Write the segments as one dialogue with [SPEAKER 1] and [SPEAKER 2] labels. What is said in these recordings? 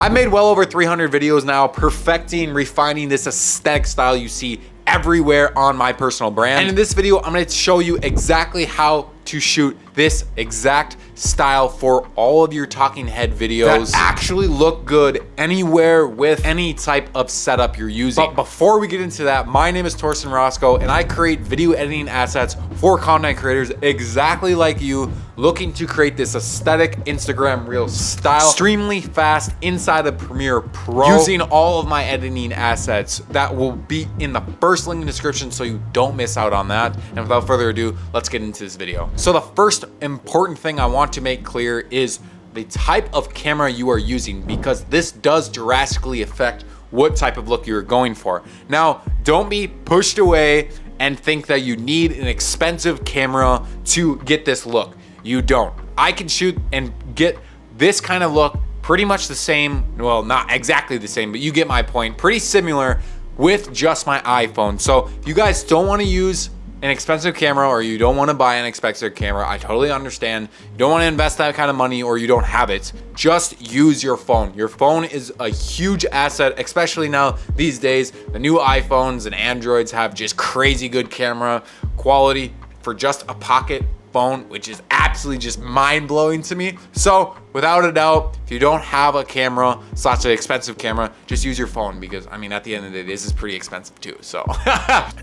[SPEAKER 1] I've made well over 300 videos now, perfecting, refining this aesthetic style you see everywhere on my personal brand. And in this video, I'm gonna show you exactly how to shoot this exact style for all of your talking head videos that actually look good anywhere with any type of setup you're using. But before we get into that, my name is Torsten Roscoe and I create video editing assets for content creators exactly like you, looking to create this aesthetic Instagram reel style extremely fast inside of Premiere Pro using all of my editing assets that will be in the first link in the description so you don't miss out on that. And without further ado, let's get into this video. So the first important thing I want to make clear is the type of camera you are using, because this does drastically affect what type of look you're going for. Now, don't be pushed away and think that you need an expensive camera to get this look. You don't. I can shoot and get this kind of look pretty much the same, well, not exactly the same, but you get my point, pretty similar with just my iPhone. So if you guys don't want to use an expensive camera or you don't want to buy an expensive camera, I totally understand. You don't want to invest that kind of money or you don't have it. Just use your phone. Your phone is a huge asset, especially now these days. The new iPhones and Androids have just crazy good camera quality for just a pocket phone, which is absolutely just mind-blowing to me. So without a doubt, if you don't have a camera / an expensive camera, just use your phone, because I mean, at the end of the day, this is pretty expensive too. So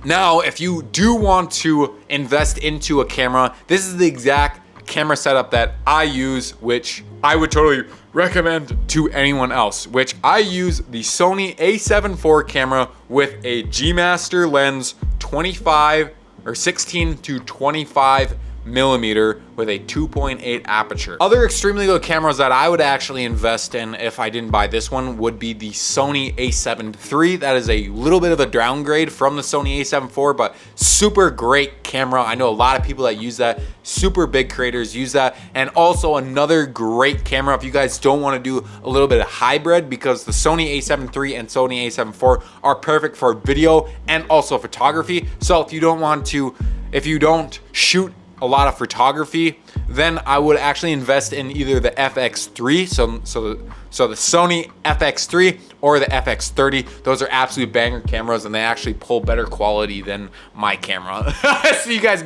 [SPEAKER 1] now if you do want to invest into a camera, this is the exact camera setup that I use, which I would totally recommend to anyone else, which I use the Sony a7 IV camera with a G Master lens 16 to 25 millimeter with a 2.8 aperture. Other extremely good cameras that I would actually invest in if I didn't buy this one would be the Sony a7 III. That is a little bit of a downgrade from the Sony a7 IV, but super great camera. I know a lot of people that use that. Super big creators use that. And also another great camera if you guys don't want to do a little bit of hybrid, because the Sony a7 III and Sony a7 IV are perfect for video and also photography. So if you don't shoot a lot of photography, then I would actually invest in either the FX3, so the Sony FX3 or the FX30. Those are absolute banger cameras, and they actually pull better quality than my camera. So you guys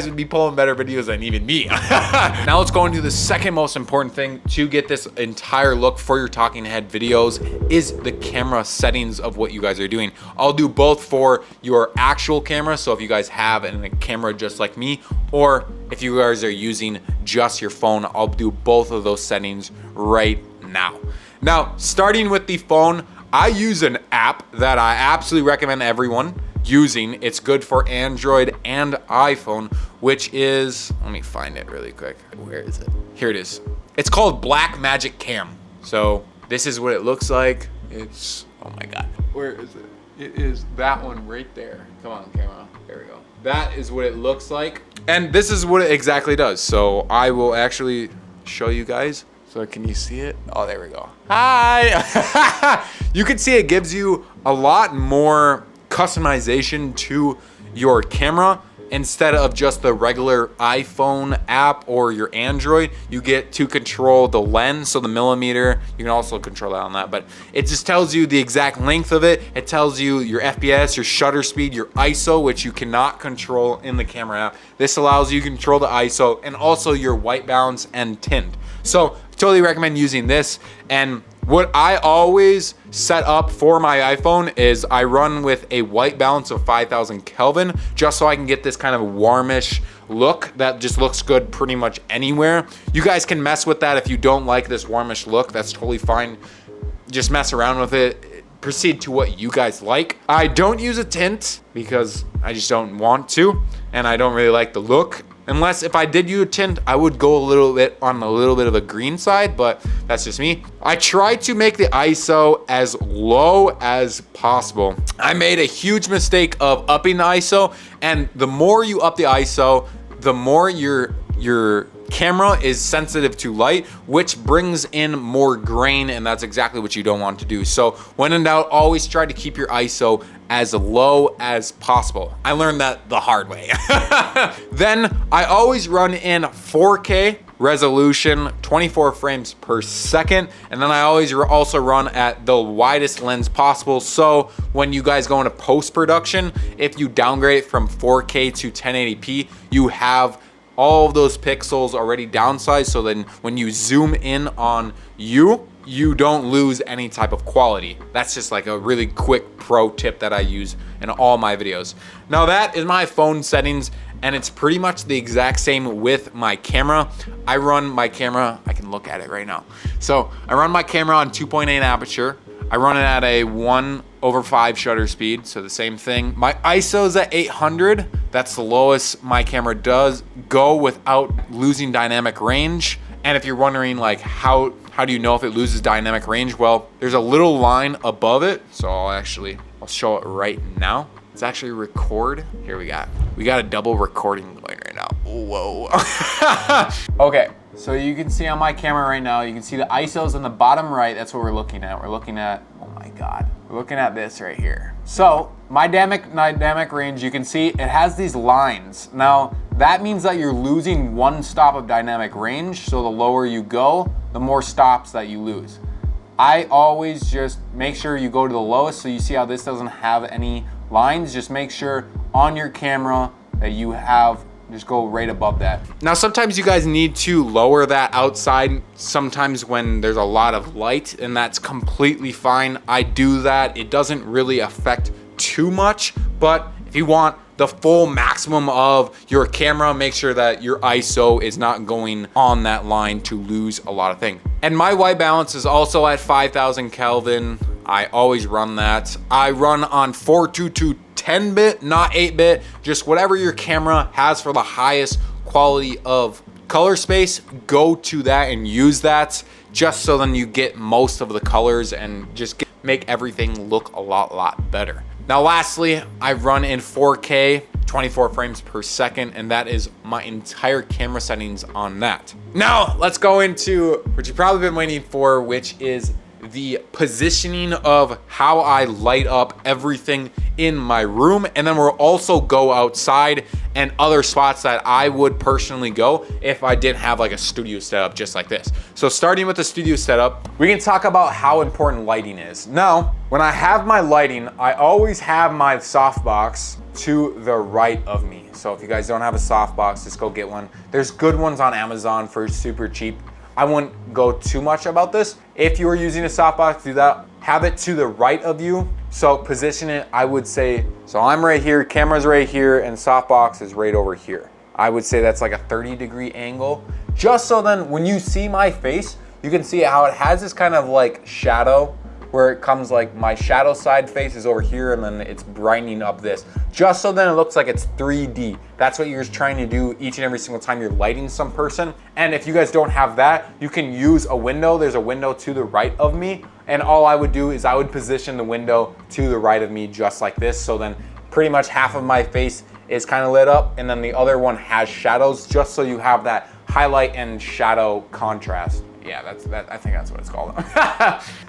[SPEAKER 1] would be pulling better videos than even me. Now let's go into the second most important thing to get this entire look for your talking head videos is the camera settings of what you guys are doing. I'll do both for your actual camera, so if you guys have a camera just like me, or if you guys are using just your phone, I'll do both of those settings right now. Now, starting with the phone, I use an app that I absolutely recommend everyone using. It's good for Android and iPhone, which is, let me find it really quick. Where is it? Here it is. It's called Blackmagic Cam. So this is what it looks like. It's, oh my God, where is it? It is that one right there. Come on, camera. There we go. That is what it looks like. And this is what it exactly does. So I will actually show you guys. So can you see it? Oh, there we go. Hi. You can see it gives you a lot more customization to your camera. Instead of just the regular iPhone app or your Android, you get to control the lens, so the millimeter. You can also control that on that, but it just tells you the exact length of it. It tells you your FPS, your shutter speed, your ISO, which you cannot control in the camera app. This allows you to control the ISO and also your white balance and tint. So totally recommend using this. And what I always set up for my iPhone is I run with a white balance of 5000 Kelvin, just so I can get this kind of warmish look that just looks good pretty much anywhere. You guys can mess with that if you don't like this warmish look. That's totally fine. Just mess around with it. Proceed to what you guys like. I don't use a tint because I just don't want to, and I don't really like the look. Unless if I did use a tint, I would go a little bit of a green side, but that's just me. I try to make the ISO as low as possible. I made a huge mistake of upping the ISO, and the more you up the ISO, the more your camera is sensitive to light, which brings in more grain, and that's exactly what you don't want to do. So when in doubt, always try to keep your ISO as low as possible. I learned that the hard way. Then I always run in 4K resolution, 24 frames per second. And then I always also run at the widest lens possible. So when you guys go into post-production, if you downgrade it from 4K to 1080p, you have all of those pixels already downsized. So then when you zoom in on you don't lose any type of quality. That's just like a really quick pro tip that I use in all my videos. Now that is my phone settings, and it's pretty much the exact same with my camera. I run my camera, I can look at it right now. So I run my camera on 2.8 aperture. I run it at a 1/5 shutter speed, so the same thing. My ISO is at 800. That's the lowest my camera does go without losing dynamic range. And if you're wondering like how do you know if it loses dynamic range? Well, there's a little line above it. So I'll show it right now. It's actually record. Here we got a double recording going right now. Whoa. Okay, so you can see on my camera right now, you can see the ISOs in the bottom right. That's what we're looking at. We're looking at, oh my God. We're looking at this right here. So my dynamic range, you can see it has these lines. Now that means that you're losing one stop of dynamic range. So the lower you go, the more stops that you lose. I always just make sure you go to the lowest. So you see how this doesn't have any lines. Just make sure on your camera that you have, just go right above that. Now, sometimes you guys need to lower that outside sometimes when there's a lot of light, and that's completely fine. I do that. It doesn't really affect too much, but if you want the full maximum of your camera, make sure that your ISO is not going on that line to lose a lot of things. And my white balance is also at 5,000 Kelvin. I always run that. I run on 422 10-bit, not 8-bit, just whatever your camera has for the highest quality of color space, go to that and use that, just so then you get most of the colors and just make everything look a lot better. Now lastly, I run in 4K, 24 frames per second, and that is my entire camera settings on that. Now let's go into what you've probably been waiting for, which is the positioning of how I light up everything in my room. And then we'll also go outside and other spots that I would personally go if I didn't have like a studio setup just like this. So starting with the studio setup, we can talk about how important lighting is. Now, when I have my lighting, I always have my softbox to the right of me. So if you guys don't have a softbox, just go get one. There's good ones on Amazon for super cheap. I wouldn't go too much about this. If you are using a softbox, do that. Have it to the right of you. So position it, I would say, so I'm right here, camera's right here, and softbox is right over here. I would say that's like a 30-degree angle. Just so then when you see my face, you can see how it has this kind of like shadow where it comes like my shadow side face is over here and then it's brightening up this. Just so then it looks like it's 3D. That's what you're trying to do each and every single time you're lighting some person. And if you guys don't have that, you can use a window. There's a window to the right of me. And all I would do is I would position the window to the right of me just like this. So then pretty much half of my face is kind of lit up and then the other one has shadows, just so you have that highlight and shadow contrast. Yeah, I think that's what it's called.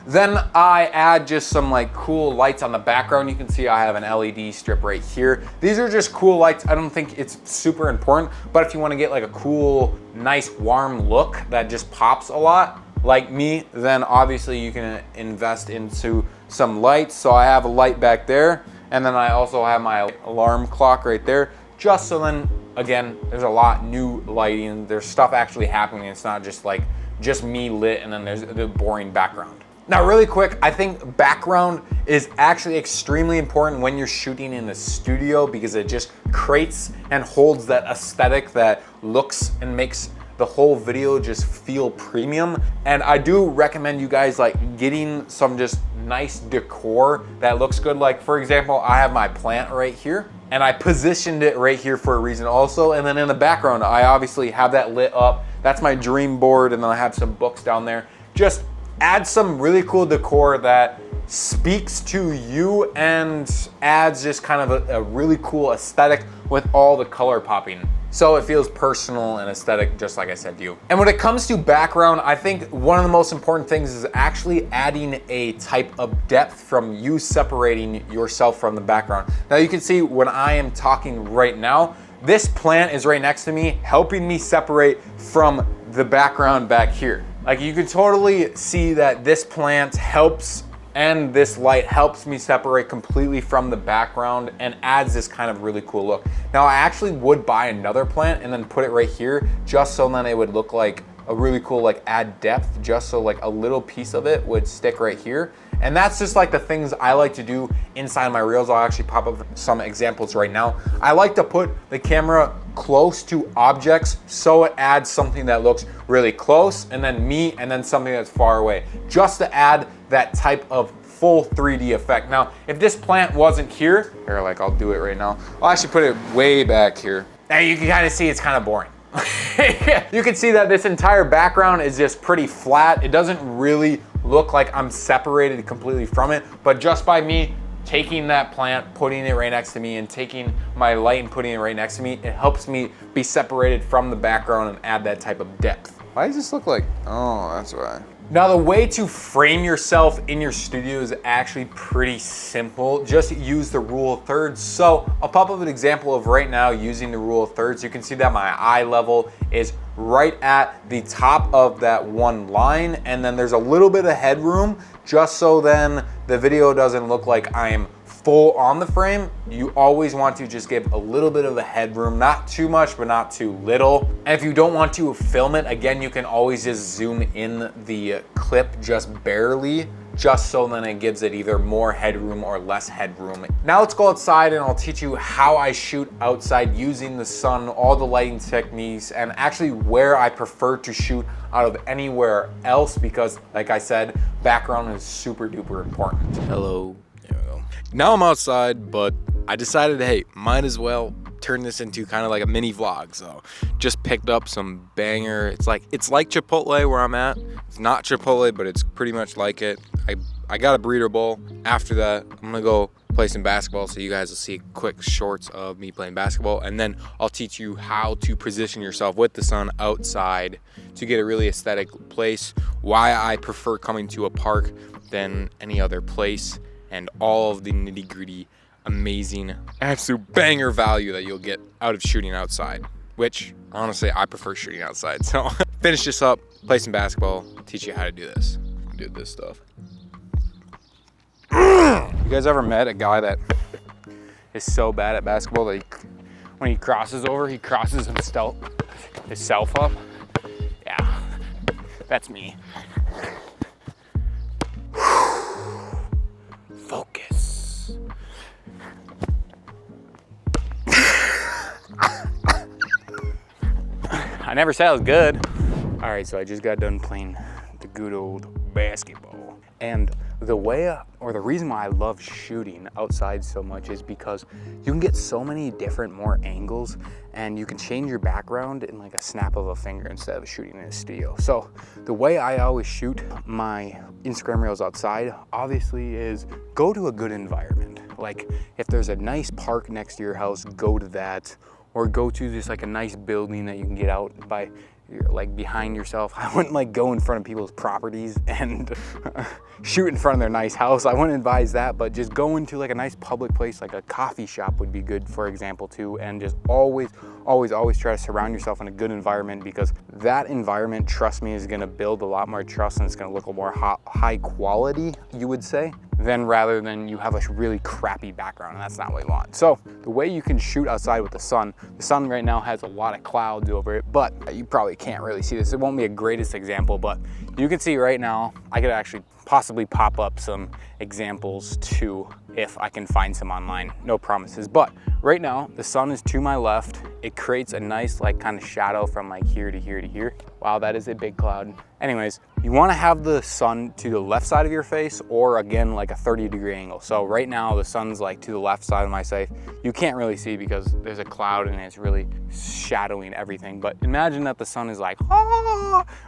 [SPEAKER 1] Then I add just some like cool lights on the background. You can see I have an LED strip right here. These are just cool lights. I don't think it's super important, but if you want to get like a cool, nice, warm look that just pops a lot, like me, then obviously you can invest into some lights. So I have a light back there, and then I also have my alarm clock right there, just so then, again, there's a lot new lighting. There's stuff actually happening. It's not just like just me lit and then there's the boring background. Now really quick, I think background is actually extremely important when you're shooting in the studio, because it just creates and holds that aesthetic that looks and makes the whole video just feel premium. And I do recommend you guys like getting some just nice decor that looks good. Like for example, I have my plant right here and I positioned it right here for a reason also. And then in the background, I obviously have that lit up. That's my dream board, and then I have some books down there. Just add some really cool decor that speaks to you and adds just kind of a really cool aesthetic with all the color popping. So it feels personal and aesthetic, just like I said to you. And when it comes to background, I think one of the most important things is actually adding a type of depth from you separating yourself from the background. Now you can see when I am talking right now, this plant is right next to me, helping me separate from the background back here. Like you can totally see that this plant helps, and this light helps me separate completely from the background and adds this kind of really cool look. Now I actually would buy another plant and then put it right here just so then it would look like a really cool, like add depth, just so like a little piece of it would stick right here. And that's just like the things I like to do inside my reels. I'll actually pop up some examples right now. I like to put the camera close to objects so it adds something that looks really close, and then me, and then something that's far away, just to add that type of full 3D effect. Now, if this plant wasn't here, like I'll do it right now. I'll actually put it way back here. Now you can kind of see it's kind of boring. You can see that this entire background is just pretty flat. It doesn't really look like I'm separated completely from it, but just by me taking that plant, putting it right next to me, and taking my light and putting it right next to me, it helps me be separated from the background and add that type of depth. Why does this look like, oh, that's why. Now the way to frame yourself in your studio is actually pretty simple. Just use the rule of thirds. So I'll pop up an example of right now using the rule of thirds. You can see that my eye level is right at the top of that one line, and then there's a little bit of headroom just so then the video doesn't look like I'm full on the frame. You always want to just give a little bit of a headroom, not too much, but not too little. And if you don't want to film it, again, you can always just zoom in the clip just barely, just so then it gives it either more headroom or less headroom. Now let's go outside and I'll teach you how I shoot outside using the sun, all the lighting techniques, and actually where I prefer to shoot out of anywhere else, because like I said, background is super duper important. Hello. Now I'm outside, but I decided, hey, might as well turn this into kind of like a mini vlog. So just picked up some banger. It's like Chipotle where I'm at. It's not Chipotle, but it's pretty much like it. I got a burrito bowl. After that, I'm gonna go play some basketball, so you guys will see quick shorts of me playing basketball, and then I'll teach you how to position yourself with the sun outside to get a really aesthetic place, why I prefer coming to a park than any other place, and all of the nitty gritty, amazing, absolute banger value that you'll get out of shooting outside, which honestly, I prefer shooting outside. So finish this up, play some basketball, teach you how to do this. Do this stuff. You guys ever met a guy that is so bad at basketball that when he crosses over, he crosses himself up? Yeah, that's me. Focus. I never said I was good. All right, so I just got done playing the good old basketball. And the way, or the reason why I love shooting outside so much is because you can get so many different more angles, and you can change your background in like a snap of a finger instead of shooting in a studio. So the way I always shoot my Instagram reels outside, obviously, is go to a good environment. Like if there's a nice park next to your house, go to that, or go to just like a nice building that you can get out by, like behind yourself. I wouldn't like go in front of people's properties and shoot in front of their nice house. I wouldn't advise that, but just go into like a nice public place, like a coffee shop would be good, for example, too. And just always try to surround yourself in a good environment, because that environment, trust me, is gonna build a lot more trust, and it's gonna look a more high quality, you would say, rather than you have a really crappy background, and that's not what you want. So the way you can shoot outside with the sun right now has a lot of clouds over it, but you probably can't really see this. It won't be a greatest example, but you can see right now, I could actually possibly pop up some examples too if I can find some online, no promises. But right now, the sun is to my left. It creates a nice like kind of shadow from like here to here to here. Wow, that is a big cloud. Anyways, you wanna have the sun to the left side of your face, or again, like a 30-degree angle. So right now the sun's like to the left side of my face. You can't really see because there's a cloud and it's really shadowing everything. But imagine that the sun is like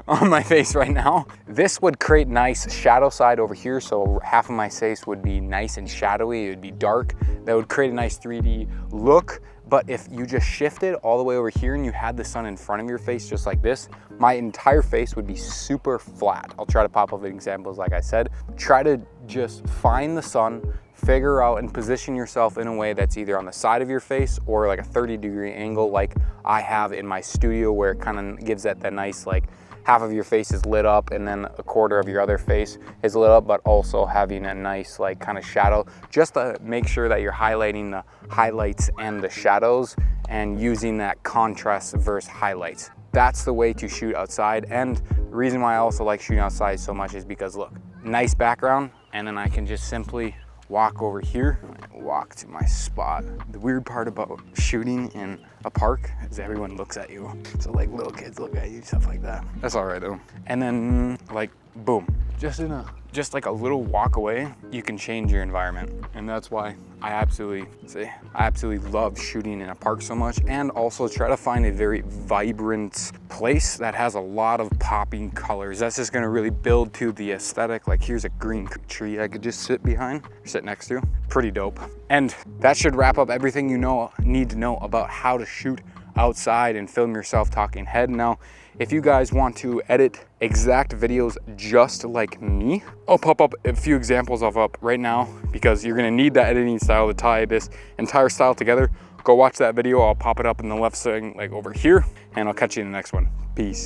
[SPEAKER 1] on my face right now. This would create nice shadow side over here. So half of my face would be nice and shadowy. It would be dark. That would create a nice 3D look.
[SPEAKER 2] But if you just shifted all the way over here and you had the sun in front of your face just like this, my entire face would be super flat. I'll try to pop up examples like I said. Try to just find the sun, figure out and position yourself in a way that's either on the side of your face or like a 30-degree angle like I have in my studio, where it kind of gives that nice, like, half of your face is lit up and then a quarter of your other face is lit up, but also having a nice, like, kind of shadow, just to make sure that you're highlighting the highlights and the shadows and using that contrast versus highlights. That's the way to shoot outside. And the reason why I also like shooting outside so much is because, look, nice background, and then I can just simply walk over here, walk to my spot. The weird part about shooting in a park is everyone looks at you. So like little kids look at you, stuff like that. That's all right though. And then, like, boom, just like a little walk away, you can change your environment. And that's why I absolutely love shooting in a park so much, and also try to find a very vibrant place that has a lot of popping colors. That's just gonna really build to the aesthetic. Like, here's a green tree I could just sit behind, or sit next to. Pretty dope. And that should wrap up everything you need to know about how to shoot outside and film yourself talking head. Now, if you guys want to edit exact videos just like me, I'll pop up a few examples of up right now, because you're gonna need that editing style to tie this entire style together. Go watch that video. I'll pop it up in the left side, like over here, and I'll catch you in the next one. Peace.